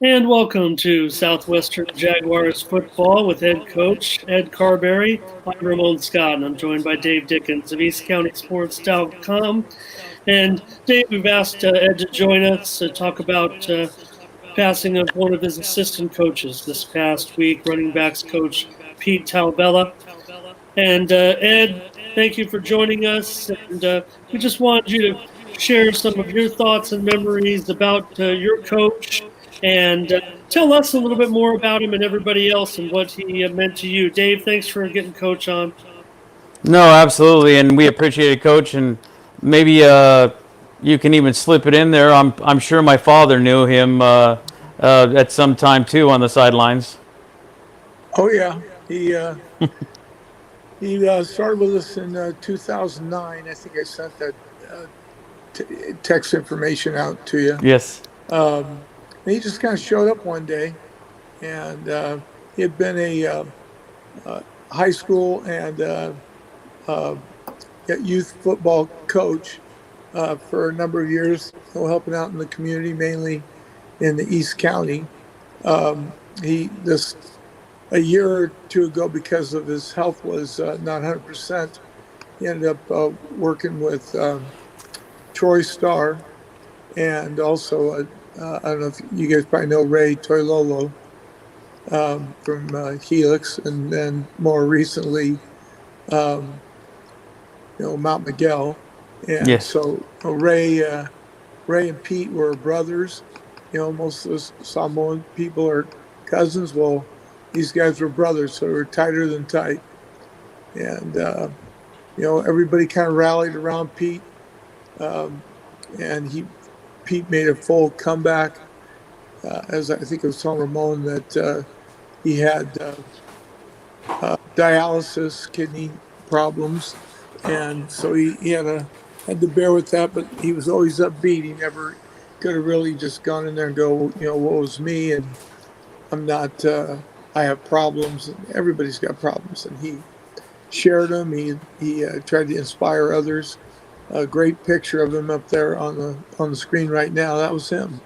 And welcome to Southwestern Jaguars football with head coach Ed Carberry. I'm Ramon Scott, and I'm joined by Dave Dickens of EastCountySports.com. And Dave, we've asked Ed to join us to talk about passing of one of his assistant coaches this past week, running backs coach Pete Tauvela. And Ed, thank you for joining us. And we just wanted you to share some of your thoughts and memories about your coach and tell us a little bit more about him and everybody else and what he meant to you. Dave, thanks for getting coach on. No, absolutely, and we appreciate it, Coach. And maybe you can even slip it in there. I'm sure my father knew him at some time too on the sidelines. Oh yeah, he started with us in 2009. I think I sent that text information out to you. Yes. And he just kind of showed up one day, and he had been a high school and youth football coach for a number of years, helping out in the community, mainly in the East County. He this a year or two ago, because of his health was not 100%. He ended up working with Troy Starr, and also I don't know if you guys probably know Ray Toilolo from Helix, and then more recently, Mount Miguel. And Yes. so Ray and Pete were brothers. Most of the Samoan people are cousins. Well, these guys were brothers, so they were tighter than tight. And everybody kind of rallied around Pete, and Pete made a full comeback. As I think it was telling Ramon that he had dialysis, kidney problems, and so he had to bear with that. But he was always upbeat. He never could have really just gone in there and go, woe is me, and I'm not. I have problems, and everybody's got problems, and he shared them. He tried to inspire others. A great picture of him up there on the screen right now. That was him.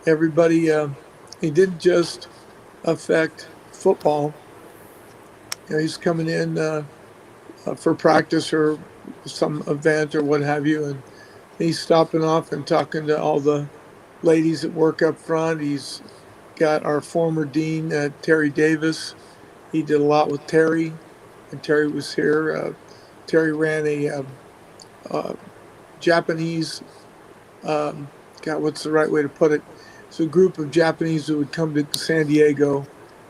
Everybody. He didn't just affect football. He's coming in for practice or some event or what have you, and he's stopping off and talking to all the ladies that work up front. He's got our former dean, Terry Davis. He did a lot with Terry, and Terry was here. Terry ran a Japanese, what's the right way to put it? It's a group of Japanese who would come to San Diego,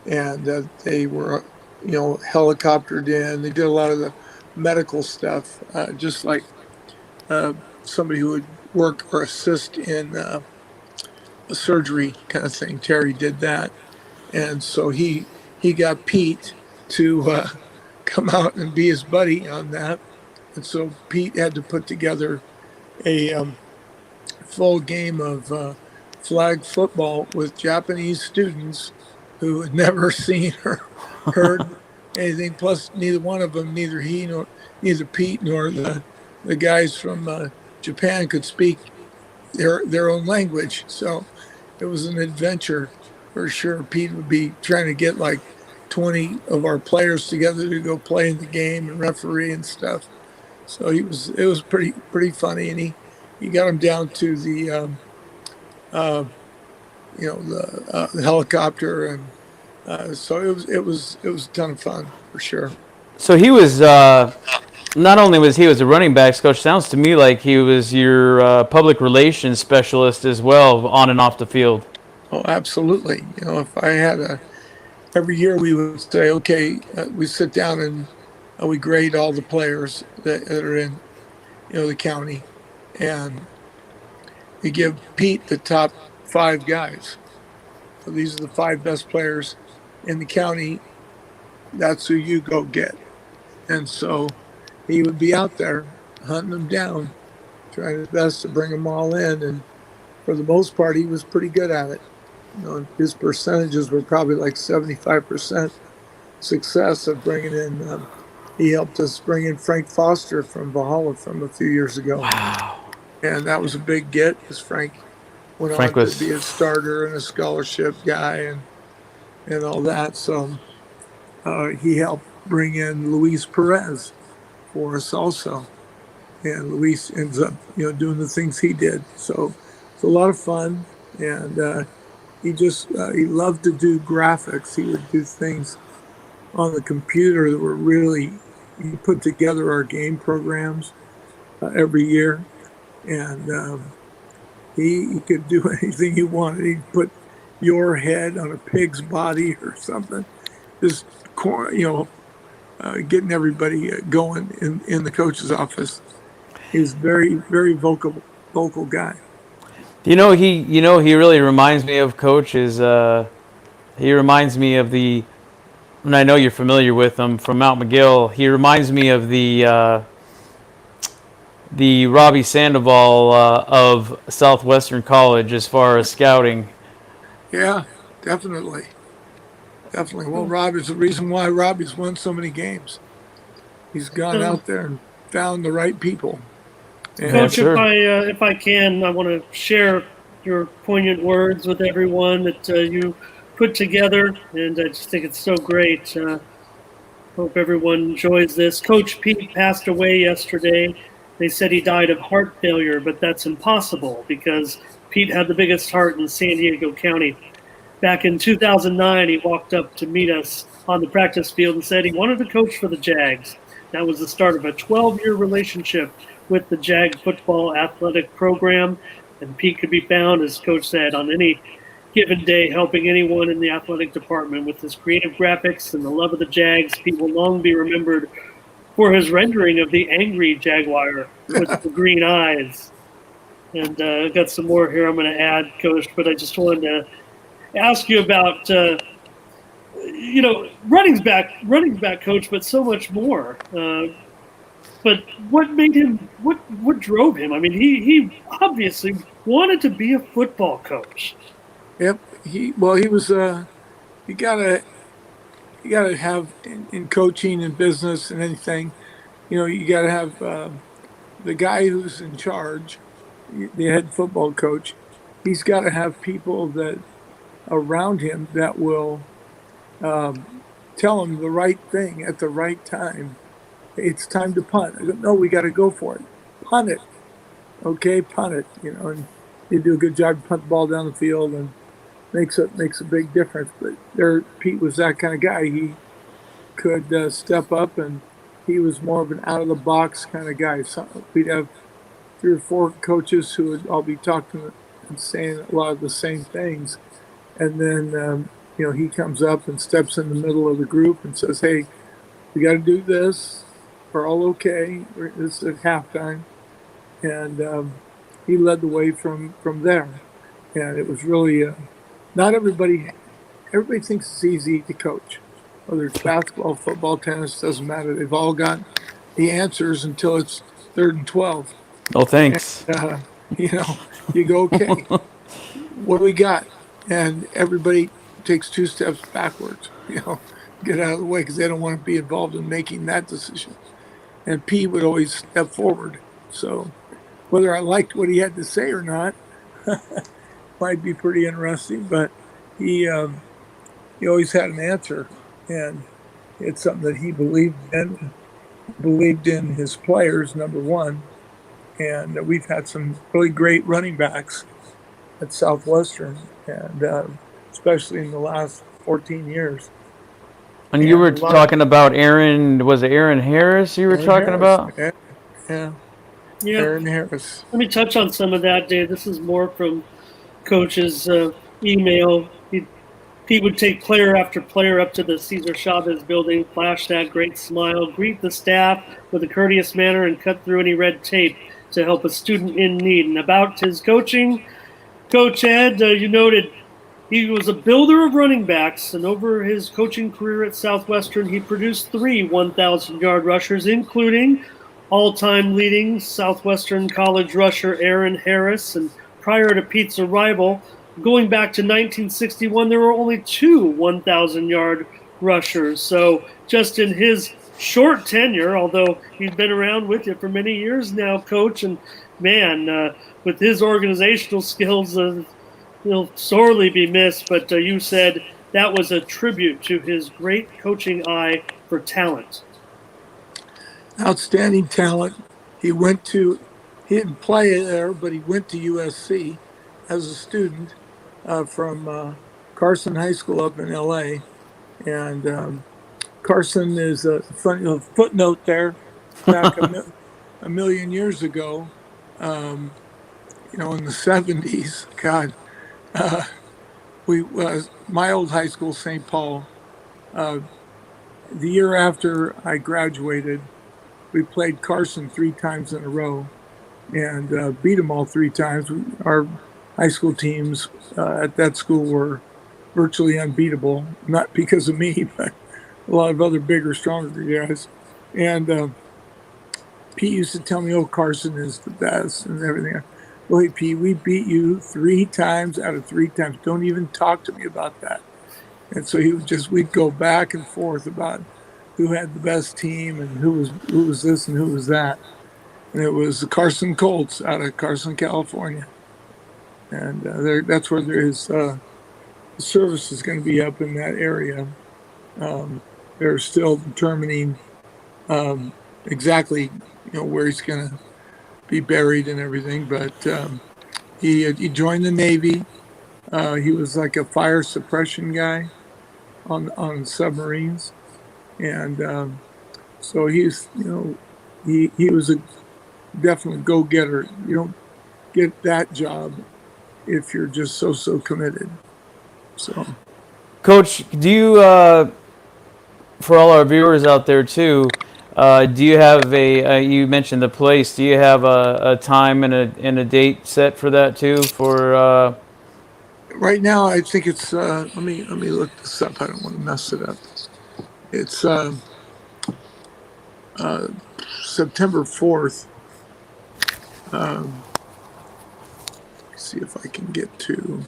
and they were, helicoptered in. They did a lot of the medical stuff, just like somebody who would work or assist in a surgery kind of thing. Terry did that, and so he got Pete to come out and be his buddy on that. And so Pete had to put together a full game of flag football with Japanese students who had never seen or heard anything. Plus, neither one of them, neither Pete nor the guys from Japan could speak their own language. So it was an adventure for sure. Pete would be trying to get like 20 of our players together to go play in the game and referee and stuff. So it was pretty funny, and he got him down to the the helicopter, and so it was a ton of fun for sure. So he was not only was he a running backs coach. Sounds to me like he was your public relations specialist as well, on and off the field. Oh, absolutely. If I had every year we would say, okay, we sit down and we grade all the players that are in, the county, and we give Pete the top 5 guys. So these are the 5 best players in the county. That's who you go get. And so he would be out there hunting them down, trying his best to bring them all in. And for the most part, he was pretty good at it. His percentages were probably like 75% success of bringing in. He helped us bring in Frank Foster from Valhalla from a few years ago. Wow. And that was a big get, because Frank went Frank on to was be a starter and a scholarship guy and all that. So he helped bring in Luis Perez for us also. And Luis ends up, doing the things he did. So it's a lot of fun. And he loved to do graphics. He would do things on the computer that were really, he put together our game programs every year. And he could do anything he wanted. He'd put your head on a pig's body or something. Just, getting everybody going in the coach's office. He's very, very vocal guy. He really reminds me of Coach. He reminds me of and I know you're familiar with him from Mount McGill. He reminds me of the Robbie Sandoval of Southwestern College as far as scouting. Yeah, definitely. Definitely. Well, Robbie's the reason why Robbie's won so many games. He's gone out there and found the right people. And Coach, if I can, I want to share your poignant words with everyone that you put together, and I just think it's so great. Hope everyone enjoys this. Coach Pete passed away yesterday. They said he died of heart failure, but that's impossible because Pete had the biggest heart in San Diego County. Back in 2009, he walked up to meet us on the practice field and said he wanted to coach for the Jags. That was the start of a 12-year relationship with the Jag football athletic program. And Pete could be found, as Coach said, on any given day helping anyone in the athletic department with his creative graphics and the love of the Jags. Pete will long be remembered for his rendering of the angry Jaguar with the green eyes. And I've got some more here I'm going to add, Coach, but I just wanted to ask you about, running back coach, but so much more. But what made him? What drove him? I mean, he obviously wanted to be a football coach. Yep. He was. You gotta have in coaching and business and anything. You gotta have the guy who's in charge, the head football coach. He's got to have people that around him that will tell him the right thing at the right time. It's time to punt. No, we got to go for it. Punt it. Okay, punt it. And you do a good job to punt the ball down the field and makes a big difference. But Pete was that kind of guy. He could step up, and he was more of an out of the box kind of guy. So we'd have 3 or 4 coaches who would all be talking and saying a lot of the same things. And then, he comes up and steps in the middle of the group and says, hey, we got to do this. We're all okay. This is at halftime. And he led the way from there. And it was really, not everybody thinks it's easy to coach. Whether it's basketball, football, tennis, doesn't matter. They've all got the answers until it's 3rd and 12. Oh, thanks. And, you go, okay, what do we got? And everybody takes 2 steps backwards, get out of the way because they don't want to be involved in making that decision. And P would always step forward. So whether I liked what he had to say or not might be pretty interesting, but he always had an answer, and it's something that he believed in his players, number one. And we've had some really great running backs at Southwestern, and especially in the last 14 years. And you were talking about Aaron, was it Aaron Harris you were talking about? Yeah. Aaron Harris. Let me touch on some of that, Dave. This is more from Coach's email. He would take player after player up to the Cesar Chavez building, flash that great smile, greet the staff with a courteous manner, and cut through any red tape to help a student in need. And about his coaching, Coach Ed, you noted he was a builder of running backs, and over his coaching career at Southwestern, he produced 3 1,000-yard rushers, including all-time leading Southwestern College rusher Aaron Harris. And prior to Pete's arrival, going back to 1961, there were only 2 1,000-yard rushers. So just in his short tenure, although he's been around with you for many years now, Coach, and man, with his organizational skills, he'll sorely be missed. But you said that was a tribute to his great coaching eye for talent. Outstanding talent. He didn't play there, but he went to USC as a student from Carson High School up in LA. And Carson is a funny footnote there. Back a million years ago, in the 70s, God, my old high school, St. Paul, the year after I graduated, we played Carson 3 times in a row and beat them all 3 times. Our high school teams at that school were virtually unbeatable, not because of me, but a lot of other bigger, stronger guys. And Pete used to tell me, "Oh, Carson is the best," and everything. Well, hey, Pete, we beat you 3 times out of 3 times. Don't even talk to me about that. And so we'd go back and forth about who had the best team and who was this and who was that. And it was the Carson Colts out of Carson, California. And that's where his service is going to be, up in that area. They're still determining exactly where he's going to be buried and everything. But he joined the Navy. He was like a fire suppression guy on submarines, and so he's he was a definite go-getter. You don't get that job if you're just so committed. So, Coach, do you, for all our viewers out there too, do you have you mentioned the place, do you have a time and a date set for that too? For right now, I think it's let me look this up. I don't want to mess it up. It's September 4th. See if I can get to.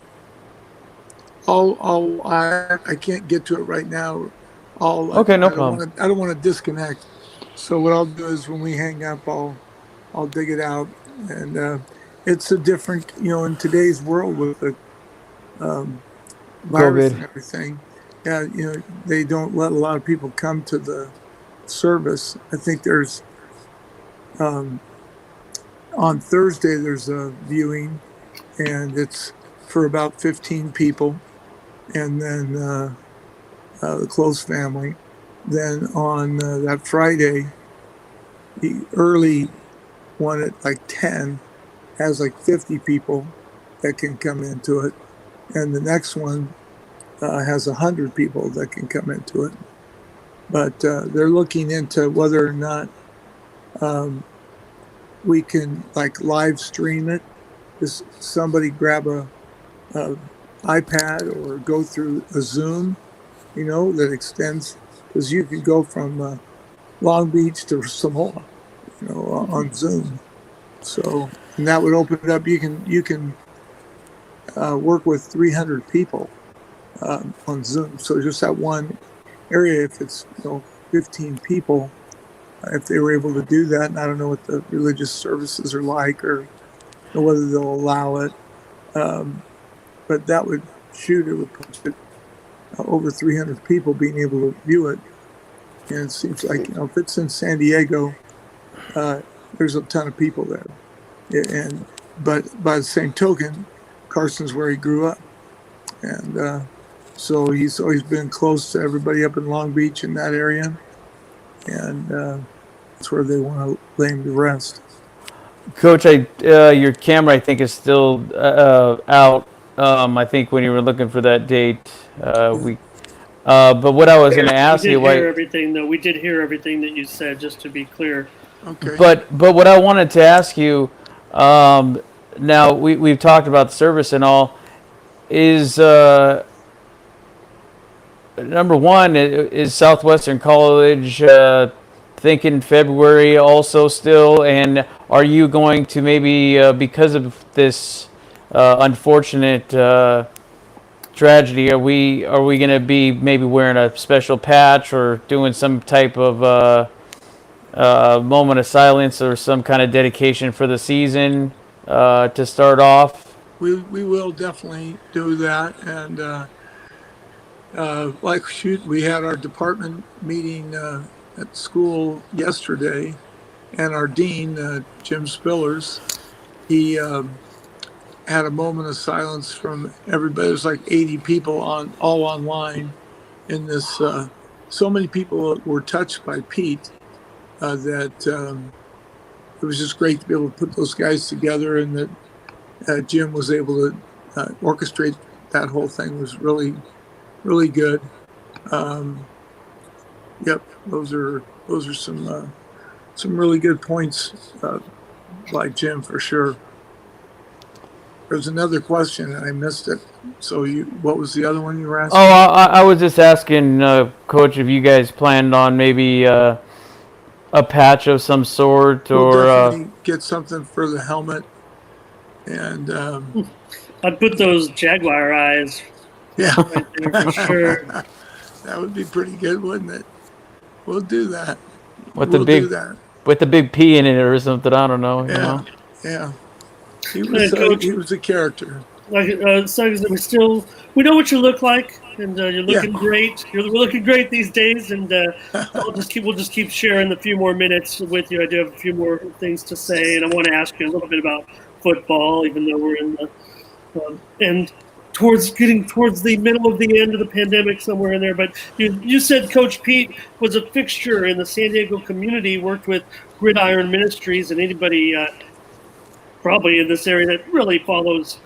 I can't get to it right now. Okay, no problem. I don't want to disconnect. So what I'll do is when we hang up, I'll dig it out, and it's a different, in today's world with the virus and everything. Yeah, they don't let a lot of people come to the service. I think there's on Thursday there's a viewing, and it's for about 15 people, and then the close family. Then on that Friday, the early one at like 10 has like 50 people that can come into it, and the next one has 100 people that can come into it. But they're looking into whether or not we can like live stream it. Just somebody grab a iPad or go through a Zoom, that extends, because you can go from Long Beach to Samoa, on Zoom. So, and that would open it up. You can work with 300 people on Zoom. So just that one area, if it's 15 people, if they were able to do that, and I don't know what the religious services are like or whether they'll allow it, but that would it would put over 300 people being able to view it. And it seems like if it's in San Diego, there's a ton of people there. But by the same token, Carson's where he grew up, and so he's always been close to everybody up in Long Beach in that area, and that's where they want to lay him to rest. Coach, your camera I think is still out. I think when you were looking for that date, but what I was going to ask you, we did hear everything that you said, just to be clear. Okay. But what I wanted to ask you, now we've talked about the service and all, is number one, is Southwestern College thinking February also still, and are you going to maybe because of this unfortunate tragedy, are we going to be maybe wearing a special patch or doing some type of moment of silence or some kind of dedication for the season to start off? We will definitely do that. And we had our department meeting at school yesterday, and our dean, Jim Spillers, he had a moment of silence from everybody. It was like 80 people all online in this. So many people were touched by Pete that it was just great to be able to put those guys together, and that Jim was able to orchestrate that whole thing. It was really, really good. Yep, those are some really good points by Jim for sure. There's another question and I missed it. So what was the other one you were asking? Oh, I was just asking, Coach, if you guys planned on maybe a patch of some sort, We'll or definitely get something for the helmet. And I'd put those Jaguar eyes yeah, right there for sure. That would be pretty good, wouldn't it? We'll do that. with We'll the big do that. with the big P in it or something. I don't know. You Yeah, know? yeah. Coach, He was a character. like so we know what you look like, and you're looking great. We're looking great these days, and we'll just keep sharing a few more minutes with you. I do have a few more things to say, and I want to ask you a little bit about football, even though we're in the and getting towards the middle of the end of the pandemic, somewhere in there. But you said Coach Pete was a fixture in the San Diego community, worked with Gridiron Ministries, and anybody probably in this area that really follows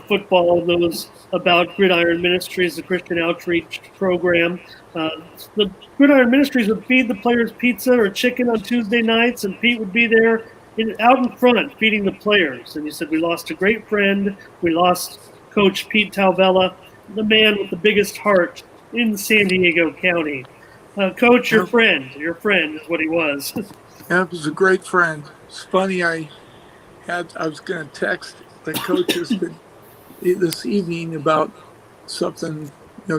football knows about Gridiron Ministries, the Christian outreach program. The Gridiron Ministries would feed the players pizza or chicken on Tuesday nights, and Pete would be there out in front feeding the players. And you said, we lost a great friend. We lost Coach Pete Tauvela, the man with the biggest heart in San Diego County. Coach, your friend is what he was. Yeah, he was a great friend. It's funny, I was going to text the coaches this evening about something,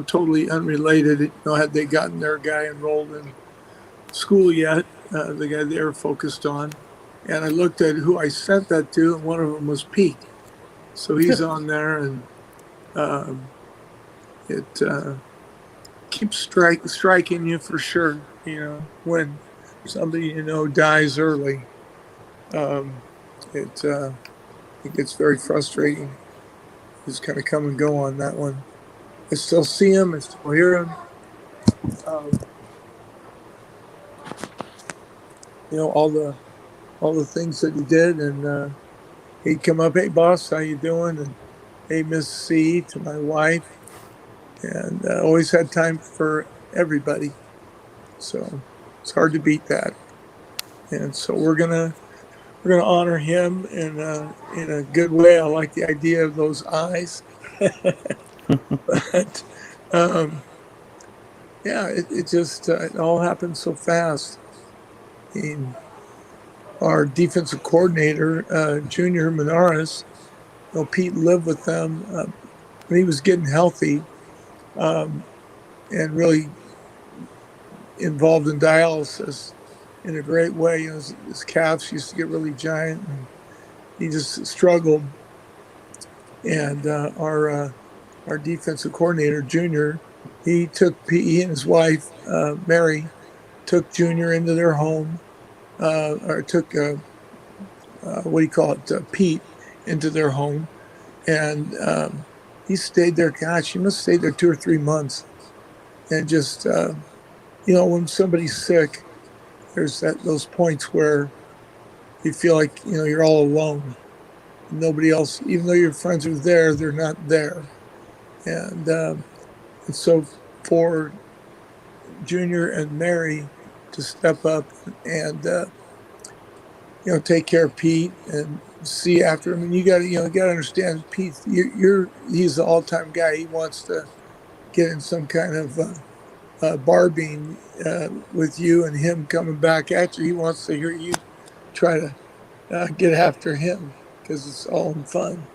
totally unrelated. Had they gotten their guy enrolled in school yet, the guy they were focused on. And I looked at who I sent that to, and one of them was Pete. So he's on there, and it keeps striking you for sure, when somebody, dies early. It gets very frustrating. Just kind of come and go on that one. I still see him. I still hear him. All the things that he did, and he'd come up, "Hey boss, how you doing?" And "Hey Miss C," to my wife, and always had time for everybody. So it's hard to beat that. And so we're gonna honor him in a good way. I like the idea of those eyes. But yeah, it just it all happened so fast. Our defensive coordinator, Junior Menares, Pete lived with them when he was getting healthy, and really involved in dialysis in a great way. His calves used to get really giant, and he just struggled. And our defensive coordinator, Junior, he and his wife, Mary, took Junior into their home, or took Pete into their home, and he stayed there. Gosh, he must have stayed there 2 or 3 months, and just when somebody's sick, there's those points where you feel like you're all alone. Nobody else, even though your friends are there, they're not there. And so for Junior and Mary to step up and take care of Pete and see after him, and you got to understand, Pete, he's the all-time guy. He wants to get in some kind of barbing with you and him coming back at you. He wants to hear you try to get after him, because it's all in fun,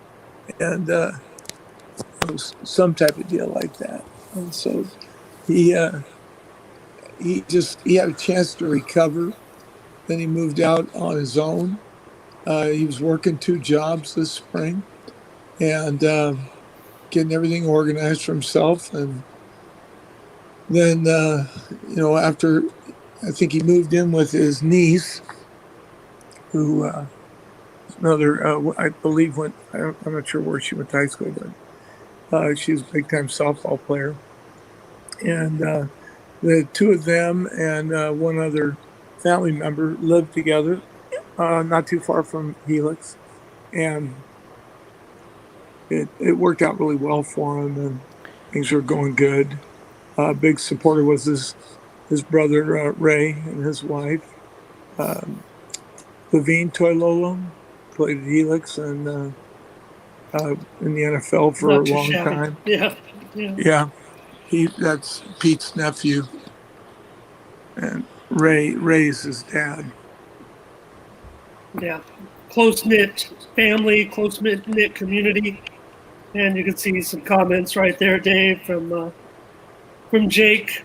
and it was some type of deal like that. And so he had a chance to recover, Then he moved out on his own. He was working 2 jobs this spring and getting everything organized for himself. And then, after I think he moved in with his niece, who I believe I'm not sure where she went to high school, but she was a big time softball player. And the two of them and one other family member lived together, not too far from Helix. And it worked out really well for him, and things were going good. Big supporter was his brother Ray and his wife. Levine Toilola played at Helix and in the NFL for Not a too long shabby. time. Yeah. Yeah, that's Pete's nephew, and Ray's his dad. Yeah. Close-knit family, close-knit community. And you can see some comments right there, Dave, from Jake.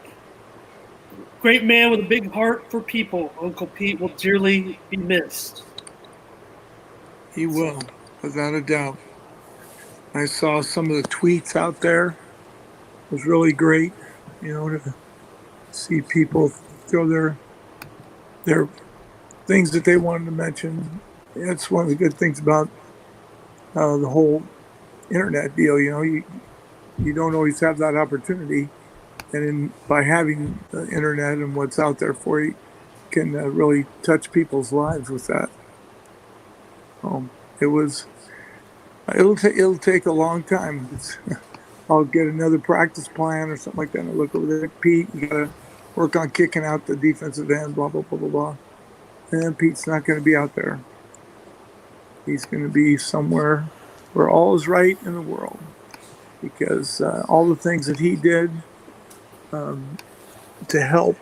Great man with a big heart for people. Uncle Pete will dearly be missed. He will, without a doubt. I saw some of the tweets out there. It was really great, to see people throw their things that they wanted to mention. That's one of the good things about the whole internet deal. You don't always have that opportunity, and by having the internet and what's out there for you, can really touch people's lives with that. It'll take a long time. I'll get another practice plan or something like that, and I look over there, Pete, you gotta work on kicking out the defensive end, blah blah blah blah blah. And then Pete's not going to be out there. He's going to be somewhere where all is right in the world, because all the things that he did to help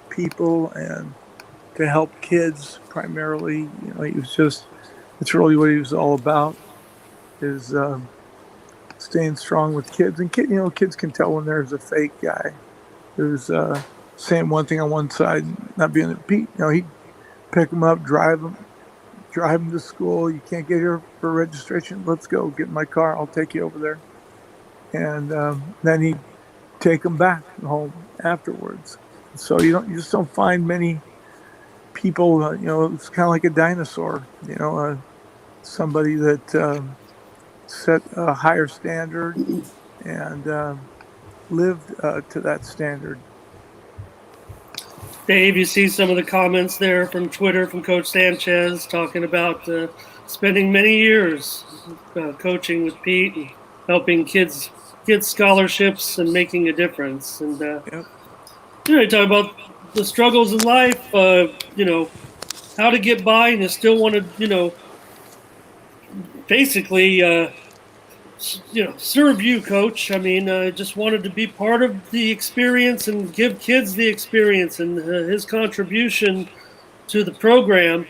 people and to help kids primarily, it's really what he was all about, is staying strong with kids. And kids can tell when there's a fake guy who's saying one thing on one side, not being a Pete. He'd pick them up, drive them to school. You can't get here for registration. Let's go. Get in my car. I'll take you over there. And then he'd take them back home afterwards. So you just don't find many people. It's kind of like a dinosaur. Somebody that set a higher standard and lived to that standard. Dave, you see some of the comments there from Twitter from Coach Sanchez talking about spending many years coaching with Pete and helping kids get scholarships and making a difference. And Yep. you talk about the struggles in life, how to get by, and you still want to, basically, serve you, Coach. I mean, just wanted to be part of the experience and give kids the experience, and his contribution to the program,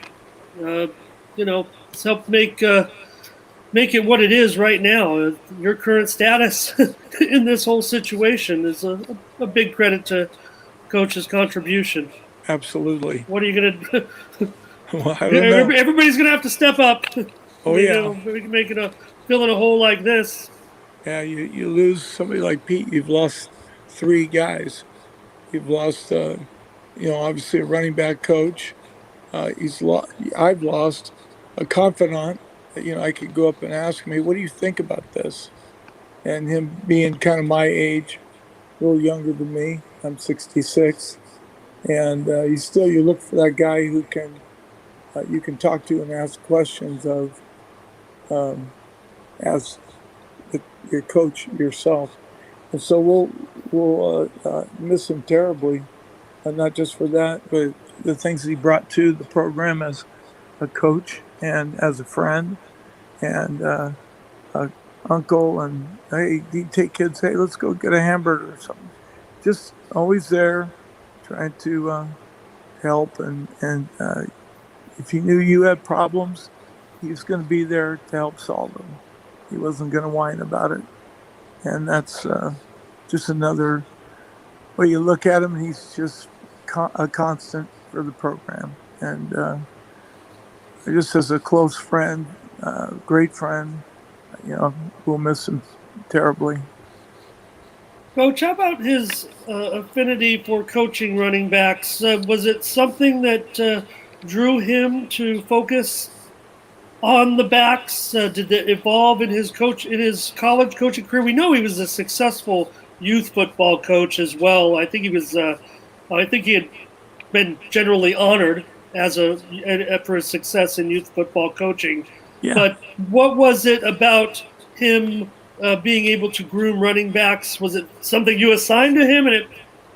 it's helped make it what it is right now. Your current status in this whole situation is a big credit to Coach's contribution. Absolutely. What are you going to do? Well, I don't know. Everybody's going to have to step up. Oh, yeah. We can make it filling a hole like this. Yeah, you lose somebody like Pete, you've lost 3 guys. You've lost, obviously a running back coach. I've lost a confidant. I could go up and ask him, hey, what do you think about this? And him being kind of my age, a little younger than me. I'm 66. And you look for that guy who you can talk to and ask questions of, as your coach yourself. And so we'll miss him terribly, not just for that, but the things that he brought to the program as a coach and as a friend and uncle. And hey, he'd take kids, hey, let's go get a hamburger or something. Just always there, trying to help. And if he knew you had problems, he was going to be there to help solve them. He wasn't going to whine about it. And that's just another way you look at him. He's just a constant for the program. And just as a close friend, great friend, we'll miss him terribly. Coach, how about his affinity for coaching running backs? Was it something that drew him to focus on the backs? Did it evolve in his college coaching career? We know he was a successful youth football coach as well. I think he was. I think he had been generally honored for his success in youth football coaching. Yeah. But what was it about him being able to groom running backs? Was it something you assigned to him and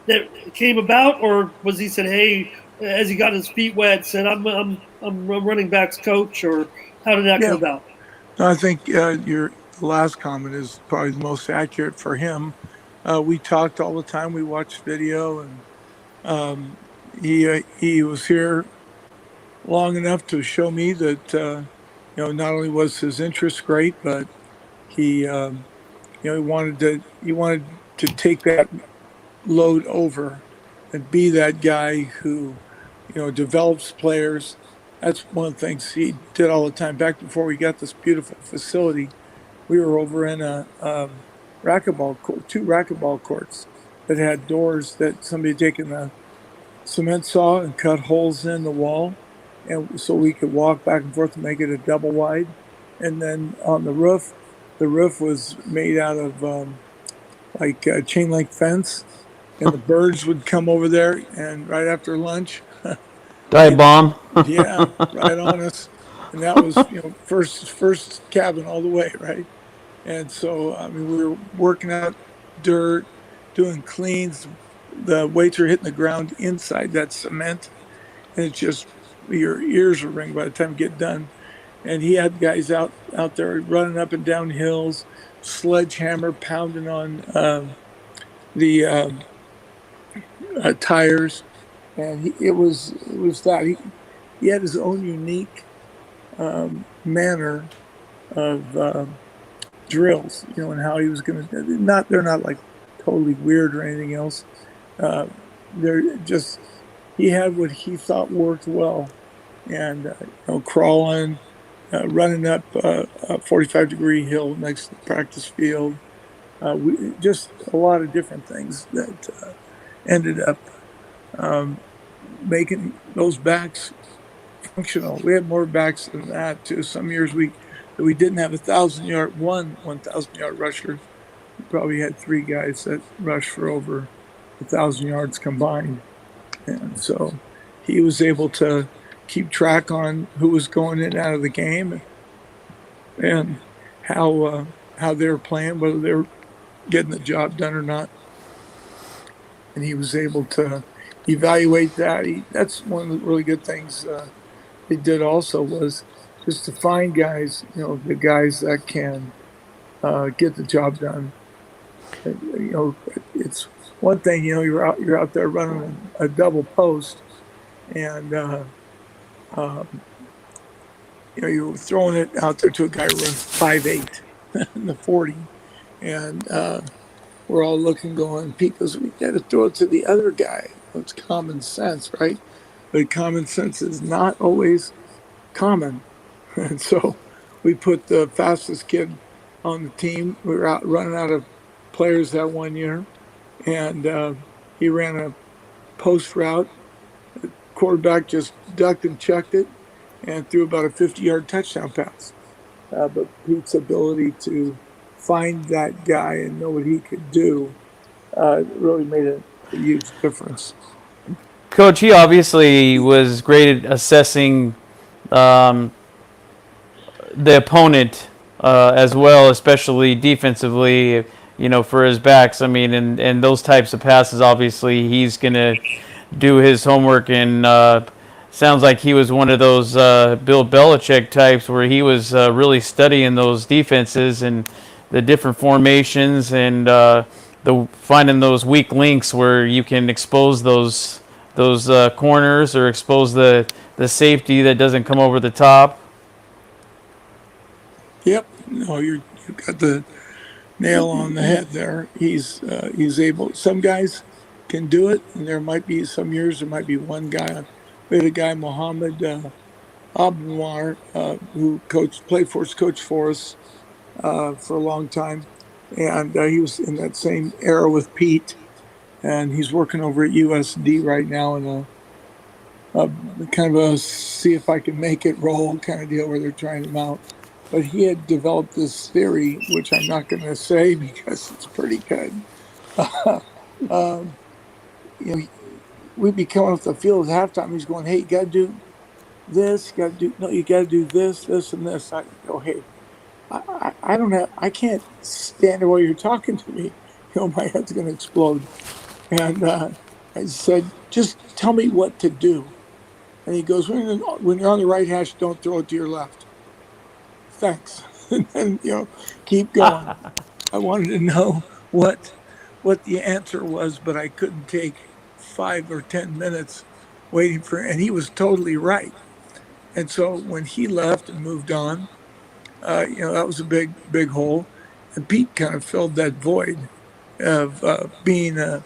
that came about, or was he said, "Hey," as he got his feet wet, said, "I'm a running backs coach," or how did that come about? I think your last comment is probably the most accurate for him. We talked all the time. We watched video, and he was here long enough to show me that not only was his interest great, but he he wanted to take that load over and be that guy who develops players. That's one of the things he did all the time. Back before we got this beautiful facility, we were over in a racquetball court, two racquetball courts that had doors that somebody had taken a cement saw and cut holes in the wall, and so we could walk back and forth and make it a double wide. And then on the roof was made out of like a chain link fence, and the birds would come over there, and right after lunch, Dive bomb. yeah, right on us. And that was, first cabin all the way, right? And so, I mean, we were working out dirt, doing cleans. The weights are hitting the ground inside that cement, and it's just your ears are ringing by the time you get done. And he had guys out there running up and down hills, sledgehammer pounding on the tires, and it was that he had his own unique manner of drills, and how he was going to. They're not like totally weird or anything else. They're just he had what he thought worked well, and crawling, running up a 45-degree hill next to the practice field. Just a lot of different things that ended up making those backs functional. We had more backs than that too. Some years we didn't have 1,000-yard rusher. We probably had 3 guys that rushed for over 1,000 yards combined, and so he was able to keep track on who was going in and out of the game, and how they were playing, whether they were getting the job done or not. And he was able to evaluate that. That's one of the really good things he did also, was just to find guys, the guys that can get the job done. It's one thing, you're out there running a double post, and you're throwing it out there to a guy who runs 5'8" in the 40, and we're all looking, going, Pete goes, we got to throw it to the other guy. It's common sense, right? But common sense is not always common. And so we put the fastest kid on the team. We were running out of players that one year, and he ran a post route. The quarterback just ducked and chucked it and threw about a 50-yard touchdown pass. But Pete's ability to find that guy and know what he could do really made a huge difference. Coach, he obviously was great at assessing the opponent as well, especially defensively, for his backs. I mean, and those types of passes, obviously, he's going to do his homework. And sounds like he was one of those Bill Belichick types where he was really studying those defenses and the different formations, and finding those weak links where you can expose those corners, or expose the safety that doesn't come over the top. Yep, you got the nail on the head there. He's able. Some guys can do it, and there might be some years there might be one guy We had a guy, Mohammed Abdumar, who played for us, coached for us for a long time, and he was in that same era with Pete, and he's working over at USD right now in a kind of a see if I can make it roll kind of deal where they're trying him out. But he had developed this theory, which I'm not going to say because it's pretty good. um, we'd be coming off the field at halftime. He's going, "Hey, you got to do this. You got to do no. You got to do this, this, and this." I go, "Hey, I don't have. I can't stand there while you're talking to me. My head's going to explode." And I said, "Just tell me what to do." And he goes, "When you're on the right hash, don't throw it to your left." Thanks. And then, keep going. I wanted to know what the answer was, but I couldn't take 5 or 10 minutes waiting for it. And he was totally right. And so when he left and moved on, that was a big hole. And Pete kind of filled that void of being a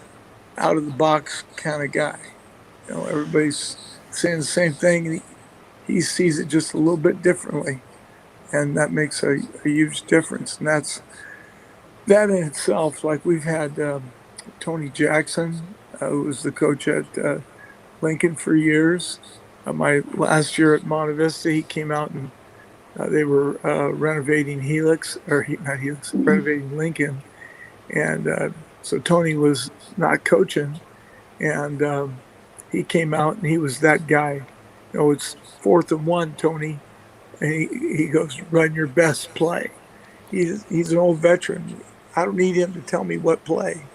out of the box kind of guy. Everybody's saying the same thing, and he sees it just a little bit differently, and that makes a huge difference. And that in itself. Like we've had Tony Jackson, who was the coach at Lincoln for years. My last year at Monte Vista, he came out and they were renovating renovating Lincoln, and so Tony was not coaching, and he came out and he was that guy. It's 4th and 1, Tony, and he goes, "Run your best play." He's an old veteran. I don't need him to tell me what play.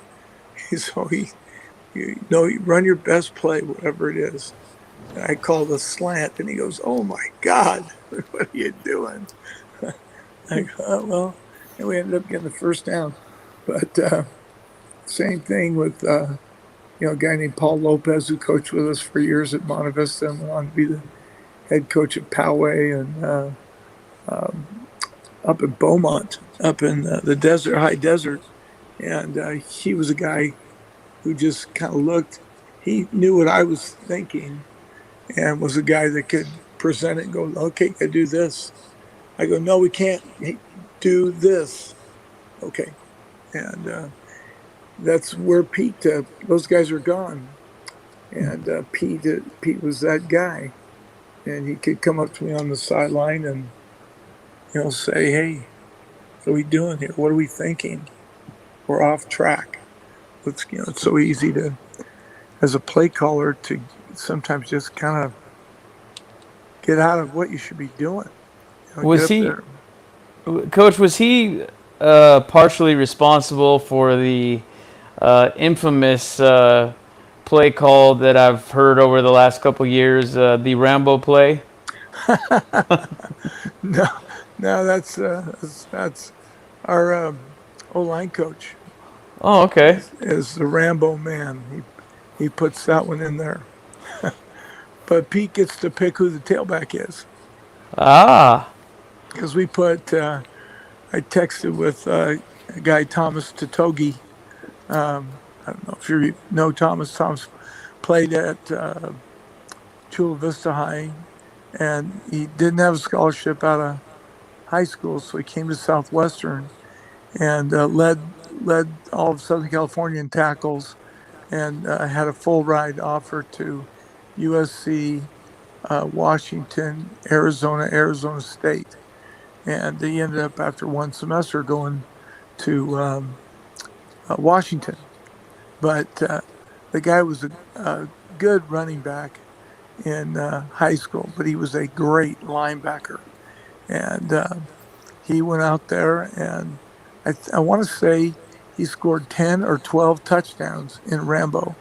So you run your best play, whatever it is. And I call the slant, and he goes, "Oh my God, what are you doing?" I go, "Oh, well," and we ended up getting the first down. But same thing with a guy named Paul Lopez, who coached with us for years at Monte Vista and went on to be the head coach at Poway and up at Beaumont, up in the high desert. And he was a guy who just kind of looked. He knew what I was thinking, and was a guy that could present it and go, "Okay, I do this." I go, "No, we can't do this." Okay, and that's where Pete. Those guys are gone, and Pete was that guy, and he could come up to me on the sideline and say, "Hey, what are we doing here? What are we thinking? We're off track." It's so easy to, as a play caller, to sometimes just kind of get out of what you should be doing. Was he, Coach? Was he partially responsible for the infamous play call that I've heard over the last couple years, the Rambo play? No, that's our O-line coach. Oh, okay. Is the Rambo man. He puts that one in there. But Pete gets to pick who the tailback is. Ah. Because we put, I texted with a guy, Thomas Totogi. I don't know if you know Thomas. Thomas played at Chula Vista High, and he didn't have a scholarship out of high school, so he came to Southwestern and led all of Southern California in tackles, and had a full ride offer to USC, Washington, Arizona State, and he ended up after one semester going to Washington. But the guy was a good running back in high school, but he was a great linebacker, and he went out there, and I want to say he scored 10 or 12 touchdowns in Rambo.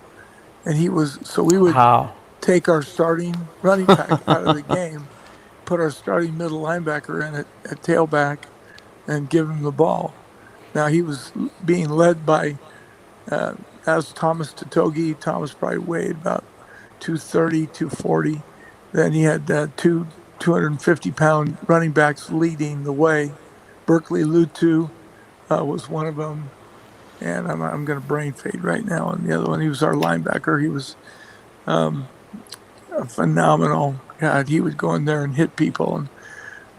And we would Wow. take our starting running back out of the game, put our starting middle linebacker in at tailback, and give him the ball. Now he was being led by, as Thomas Totogi. Thomas probably weighed about 230, 240. Then he had 250-pound running backs leading the way. Berkeley Lutu was one of them, and I'm going to brain fade right now. And the other one, he was our linebacker. He was a phenomenal. God, he would go in there and hit people, and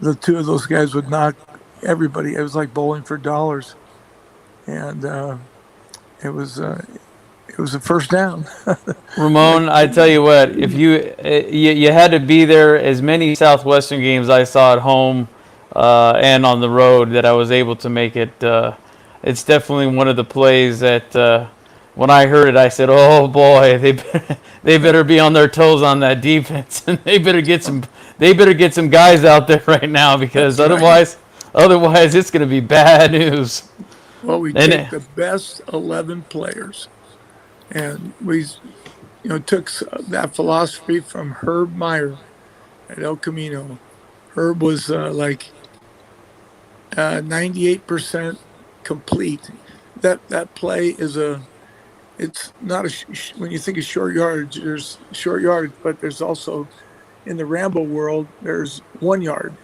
the two of those guys would knock everybody. It was like bowling for dollars, and it was a first down. Ramon, I tell you what, if you had to be there, as many Southwestern games I saw at home and on the road that I was able to make it. It's definitely one of the plays that when I heard it, I said, "Oh boy, they better be on their toes on that defense, and they better get some guys out there right now because That's right. otherwise it's going to be bad news." Well, we And take the best 11 players, and we, took that philosophy from Herb Meyer at El Camino. Herb was like 98% complete. That play is it's not when you think of short yardage, there's short yardage, but there's also in the Rambo world, there's 1 yard,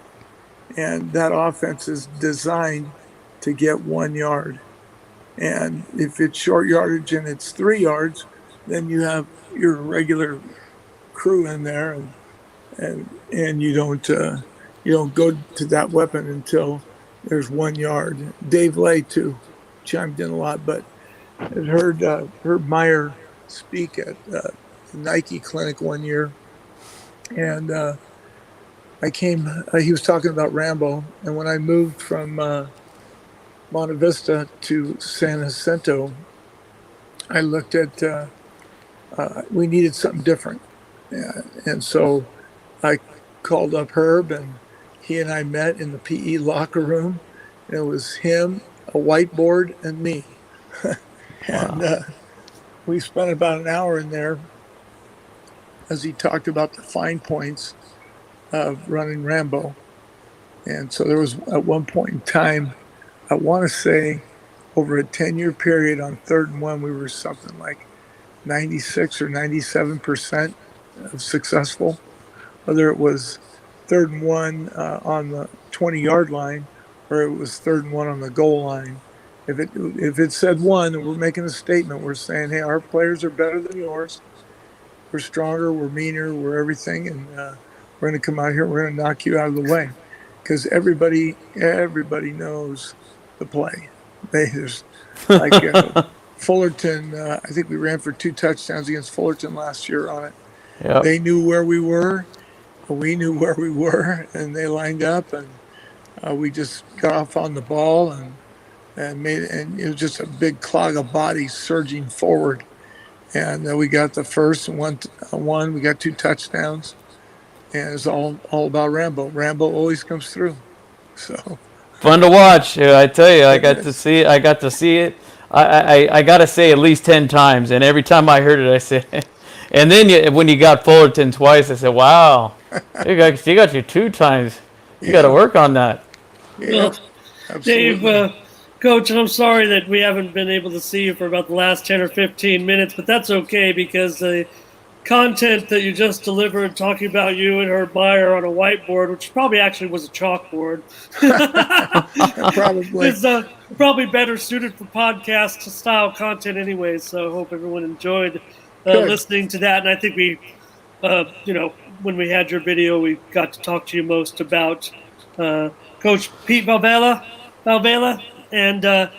and that offense is designed to get 1 yard. And if it's short yardage and it's 3 yards, then you have your regular crew in there, and you don't go to that weapon until there's 1 yard. Dave Lay too chimed in a lot, but I heard Meyer speak at the Nike clinic one year, and I came. He was talking about Rambo, and when I moved from Monte Vista to San Jacinto, I looked at we needed something different, and so I called up Herb, and he and I met in the PE locker room. And it was him, a whiteboard, and me, and we spent about an hour in there as he talked about the fine points of running Rambo. And so there was at one point in time, I want to say over a 10-year period on 3rd and 1, we were something like 96 or 97% successful, whether it was 3rd and 1 on the 20-yard line or it was 3rd and 1 on the goal line. If it said 1, we're making a statement. We're saying, hey, our players are better than yours. We're stronger, we're meaner, we're everything, and we're going to come out here, we're going to knock you out of the way. Because everybody knows the play. They just, like Fullerton, I think we ran for 2 touchdowns against Fullerton last year on it. yep. They knew where we were, we knew where we were, and they lined up, and we just got off on the ball and it was just a big clog of bodies surging forward. And we got the first and one. We got 2 touchdowns, and it's all about Rambo. Rambo always comes through. So Fun to watch. I tell you, I got to see it. I got to say at least 10 times, and every time I heard it, I said, and then when you got Fullerton twice, I said, wow, you got you 2 times. You got to work on that. yeah, Well, absolutely. Dave, Coach, and I'm sorry that we haven't been able to see you for about the last 10 or 15 minutes, but that's okay because the content that you just delivered talking about you and Herb Meyer on a whiteboard, which probably actually was a chalkboard, Probably. is probably better suited for podcast style content anyway. So I hope everyone enjoyed Good. listening to that. And I think we, when we had your video, we got to talk to you most about Coach Pete Valvela, and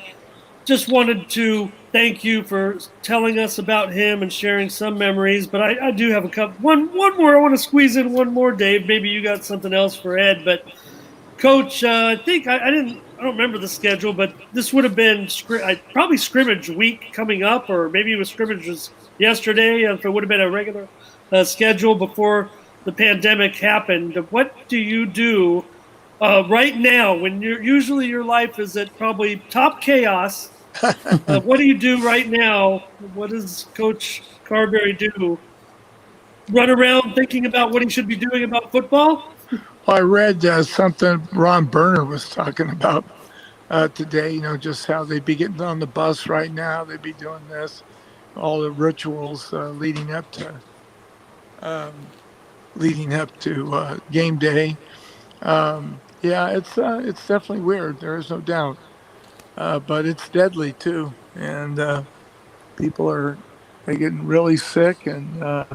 just wanted to thank you for telling us about him and sharing some memories. But I do have a couple. One more. I want to squeeze in one more, Dave. Maybe you got something else for Ed. But Coach, I think I don't remember the schedule, but this would have been probably scrimmage week coming up, or maybe it was scrimmages yesterday. If it would have been a regular schedule before the pandemic happened. What do you do right now when usually your life is at probably top chaos? What do you do right now? What does Coach Carberry do? Run around thinking about what he should be doing about football? Well, I read something Ron Berner was talking about today, just how they'd be getting on the bus right now. They'd be doing this, all the rituals leading up to game day. Yeah, it's definitely weird. There is no doubt, but it's deadly too, and people are getting really sick, and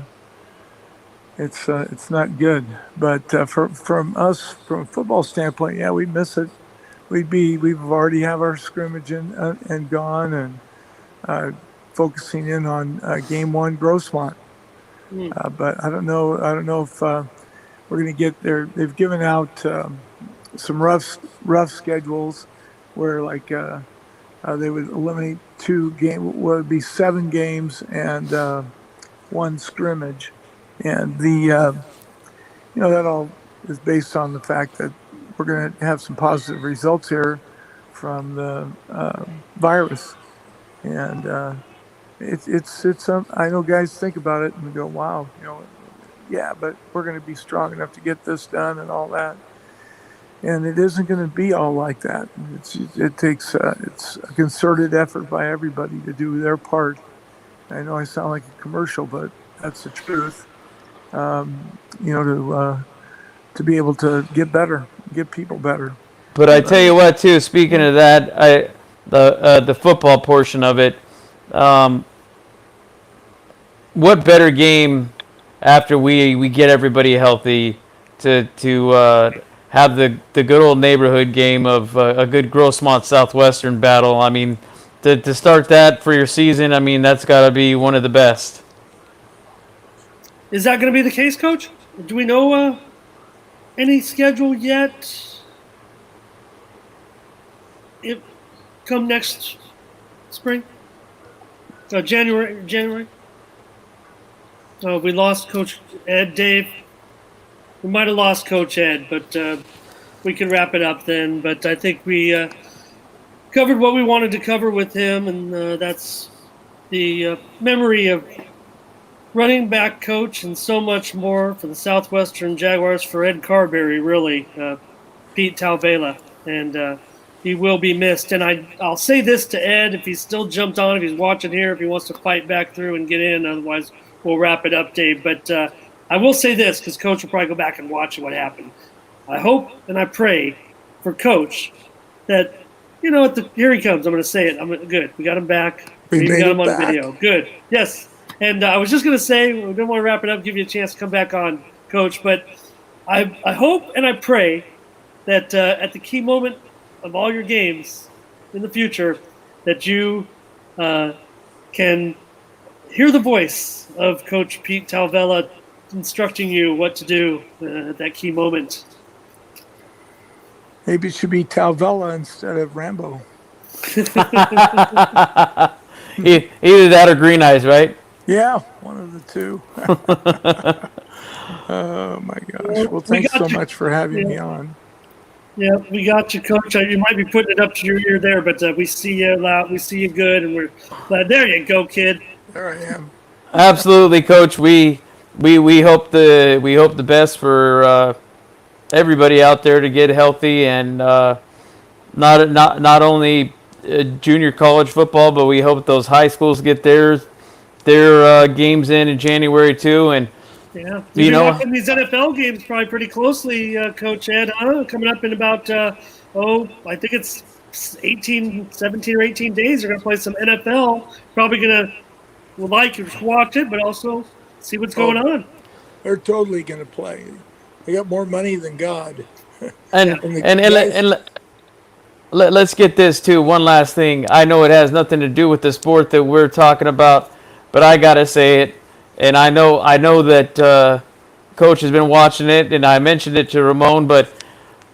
it's not good. But from us, from a football standpoint, yeah, we miss it. We've already have our scrimmage and gone and focusing in on game one, Grossmont. But I don't know. I don't know if we're going to get there. They've given out some rough schedules where they would eliminate 2 games. Well, it'd be 7 games and 1 scrimmage, and that all is based on the fact that we're going to have some positive results here from the virus, and it's I know guys think about it and go, wow, yeah, but we're going to be strong enough to get this done and all that. And it isn't going to be all like that. It takes it's a concerted effort by everybody to do their part. I know I sound like a commercial, but that's the truth. To be able to get better, get people better. But I tell you what, too. Speaking of that, the football portion of it. What better game after we get everybody healthy to have the good old neighborhood game of a good Grossmont Southwestern battle? I mean, to start that for your season, I mean, that's got to be one of the best. Is that going to be the case, Coach? Do we know any schedule yet? Come next spring? January? We lost Coach Ed, Dave. We might have lost Coach Ed, but we can wrap it up then. But I think we covered what we wanted to cover with him, and that's the memory of running back coach and so much more for the Southwestern Jaguars for Ed Carberry, really, Pete Tauvela. And he will be missed. And I'll say this to Ed, if he's still jumped on, if he's watching here, if he wants to fight back through and get in. Otherwise, we'll wrap it up, Dave. But I will say this, because Coach will probably go back and watch what happened. I hope and I pray for Coach that, here he comes. I'm going to say it. Good. We got him back. We got him on video. Good. Yes. And I was just going to say, we didn't want to wrap it up, give you a chance to come back on, Coach. But I hope and I pray that at the key moment of all your games in the future, that you can hear the voice of Coach Pete Tauvela instructing you what to do at that key moment. Maybe it should be Tauvela instead of Rambo. Either that or Green Eyes, right? Yeah, one of the two. Oh, my gosh. Well, thanks so much for having me on. Yeah, we got you, Coach. You might be putting it up to your ear there, but we see you loud. We see you good, and we're glad. There you go, kid. There I am. Absolutely, Coach. We hope the best for everybody out there to get healthy, and not only junior college football, but we hope those high schools get their games in January too. And yeah, you've been watching these NFL games probably pretty closely, Coach Ed. Coming up in about I think it's 17 or 18 days. They're going to play some NFL. Probably going to watch it, but also see what's going on. They're totally going to play. They got more money than God. Let's get this too. One last thing. I know it has nothing to do with the sport that we're talking about, but I gotta say it. And I know that Coach has been watching it, and I mentioned it to Ramon. But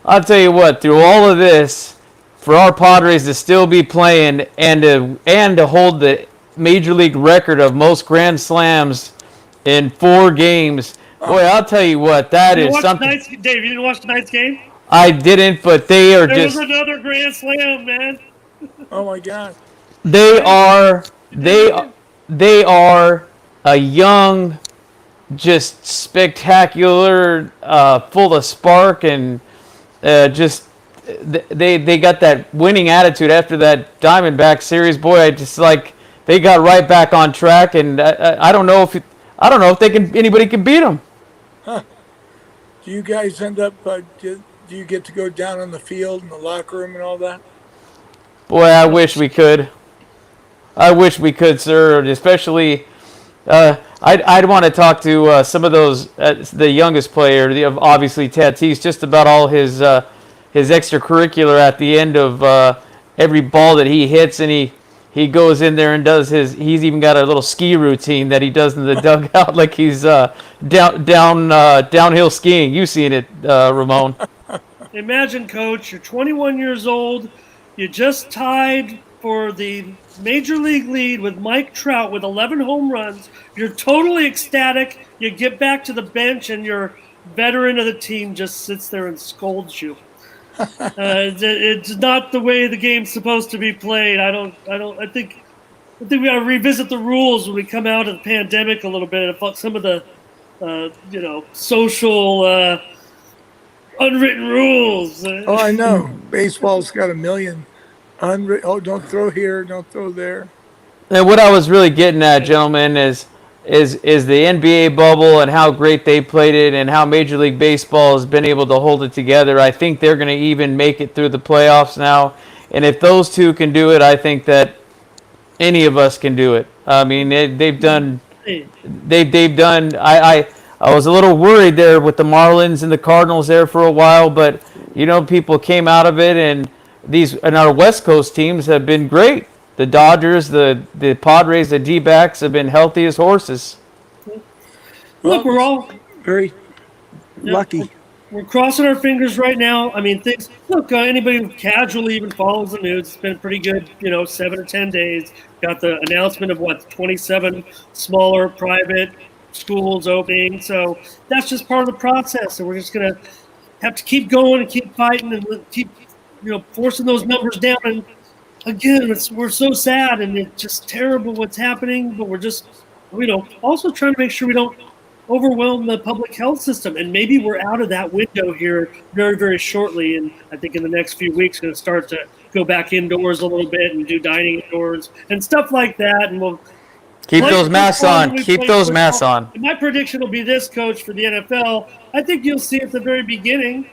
I'll tell you what, through all of this, for our Padres to still be playing and to hold the Major League record of most Grand Slams in 4 games, boy, I'll tell you what, that is something. Dave, you didn't watch tonight's game? I didn't, but they are there just. There was another Grand Slam, man. Oh my God. They are a young, just spectacular, full of spark, and just they got that winning attitude after that Diamondback series. Boy, I just they got right back on track, and I don't know if anybody can beat them. Huh. Do you guys end up? Do you get to go down on the field and the locker room and all that? Boy, I wish we could. I wish we could, sir. Especially I'd want to talk to some of those, the youngest player, obviously Tatis, just about all his extracurricular at the end of every ball that he hits, and he goes in there and does he's even got a little ski routine that he does in the dugout like he's downhill skiing. You've seen it, Ramon. Imagine, Coach, you're 21 years old. You just tied for the Major League lead with Mike Trout with 11 home runs. You're totally ecstatic. You get back to the bench, and your veteran of the team just sits there and scolds you. It's not the way the game's supposed to be played. I think we got to revisit the rules when we come out of the pandemic a little bit. Some of the, social unwritten rules. Oh, I know. Baseball's got a million unwritten. Oh, don't throw here, don't throw there. And what I was really getting at, gentlemen, is the NBA bubble and how great they played it, and how Major League Baseball has been able to hold it together. I think they're going to even make it through the playoffs now. And if those two can do it, I think that any of us can do it. I mean, they've done. I was a little worried there with the Marlins and the Cardinals there for a while, but people came out of it, and our West Coast teams have been great. The Dodgers, the Padres, the D-backs have been healthy as horses. Look, we're all very lucky. We're crossing our fingers right now. I mean, things. Look, anybody who casually even follows the news, it's been pretty good. 7 or 10 days. Got the announcement of 27 smaller private schools opening. So that's just part of the process, and we're just gonna have to keep going and keep fighting and keep forcing those numbers down. And again, we're so sad, and it's just terrible what's happening, but we're just also trying to make sure we don't overwhelm the public health system. And maybe we're out of that window here very, very shortly, and I think in the next few weeks we're going to start to go back indoors a little bit and do dining indoors and stuff like that, and we'll keep those masks on. Keep those masks on. My prediction will be this, Coach, for the NFL. I think you'll see at the very beginning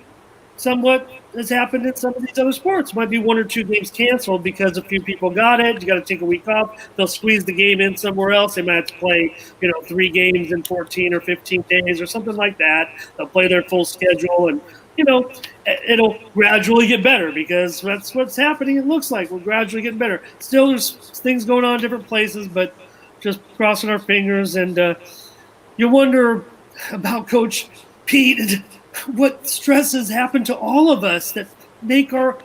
somewhat has happened in some of these other sports. Might be 1 or 2 games canceled because a few people got it. You got to take a week off. They'll squeeze the game in somewhere else. They might have to play, 3 games in 14 or 15 days or something like that. They'll play their full schedule, and it'll gradually get better, because that's what's happening. It looks like we're gradually getting better. Still, there's things going on in different places, but just crossing our fingers. And you wonder about Coach Pete, what stresses happen to all of us that make I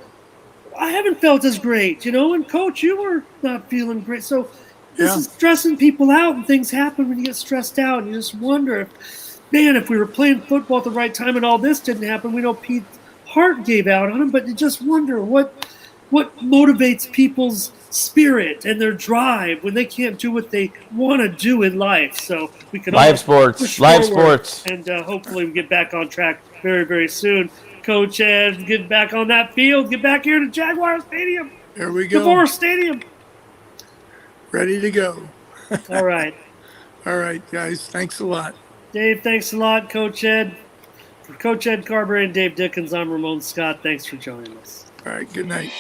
haven't felt as great, and Coach, you were not feeling great. So this is stressing people out, and things happen when you get stressed out. And you just wonder if we were playing football at the right time and all this didn't happen. We know Pete's heart gave out on him, but you just wonder what motivates people's spirit and their drive when they can't do what they want to do in life. So we can live sports, and hopefully we get back on track very, very soon. Coach Ed, get back on that field. Get back here to Jaguars Stadium. There we go. DeVore Stadium. Ready to go. All right. All right, guys. Thanks a lot. Dave, thanks a lot. Coach Ed. For Coach Ed Carberry and Dave Dickens, I'm Ramon Scott. Thanks for joining us. All right. Good night.